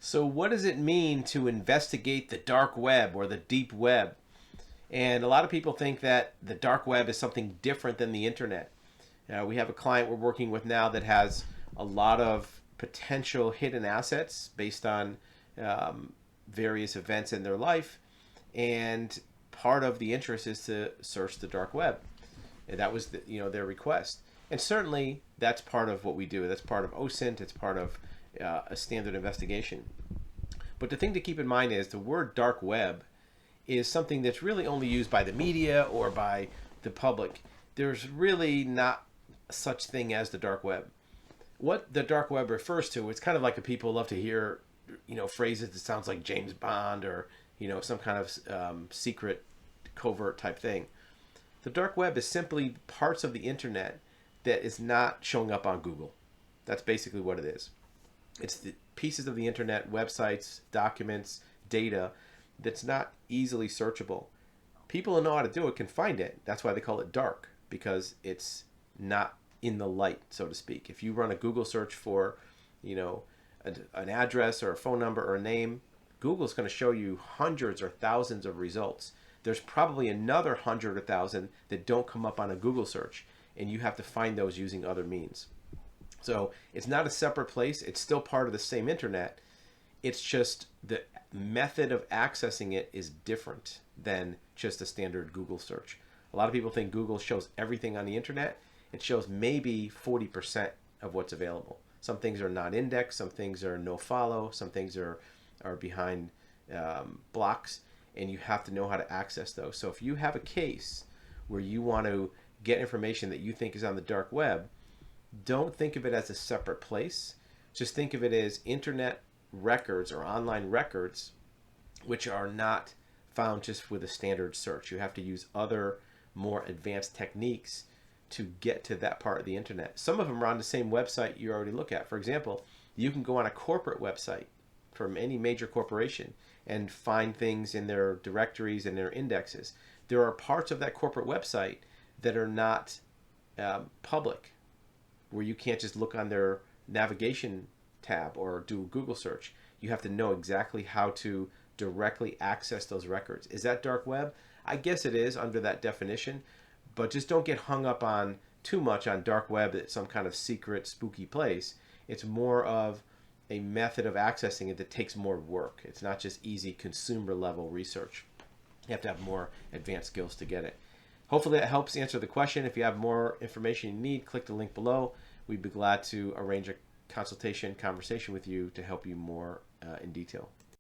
So what does it mean to investigate the dark web or the deep web? And a lot of people think that the dark web is something different than the internet. We have a client we're working with now that has a lot of potential hidden assets based on various events in their life. And part of the interest is to search the dark web. And that was their request. And certainly that's part of what we do. That's part of OSINT. It's part of a standard investigation. But the thing to keep in mind is the word dark web is something that's really only used by the media or by the public. There's really not such thing as the dark web. What the dark web refers to, it's kind of like the people love to hear, phrases that sounds like James Bond or, some kind of secret covert type thing. The dark web is simply parts of the internet that is not showing up on Google. That's basically what it is. It's the pieces of the internet, websites, documents, data that's not easily searchable. People who know how to do it can find it. That's why they call it dark, because it's not in the light, so to speak. If you run a Google search for, an address or a phone number or a name, Google's going to show you hundreds or thousands of results. There's probably another 100 or 1,000 that don't come up on a Google search, and you have to find those using other means. So it's not a separate place. It's still part of the same internet. It's just the method of accessing it is different than just a standard Google search. A lot of people think Google shows everything on the internet. It shows maybe 40% of what's available. Some things are not indexed, some things are no follow, some things are behind blocks, and you have to know how to access those. So if you have a case where you want to get information that you think is on the dark web, don't think of it as a separate place. Just think of it as internet records or online records, which are not found just with a standard search. You have to use other more advanced techniques to get to that part of the internet. Some of them are on the same website you already look at. For example, you can go on a corporate website from any major corporation and find things in their directories and their indexes. There are parts of that corporate website that are not public, where you can't just look on their navigation tab or do a Google search. You have to know exactly how to directly access those records. Is that dark web? I guess it is under that definition, but just don't get hung up on too much on dark web at some kind of secret, spooky place. It's more of a method of accessing it that takes more work. It's not just easy consumer level research. You have to have more advanced skills to get it. Hopefully that helps answer the question. If you have more information you need, click the link below. We'd be glad to arrange a conversation with you to help you more in detail.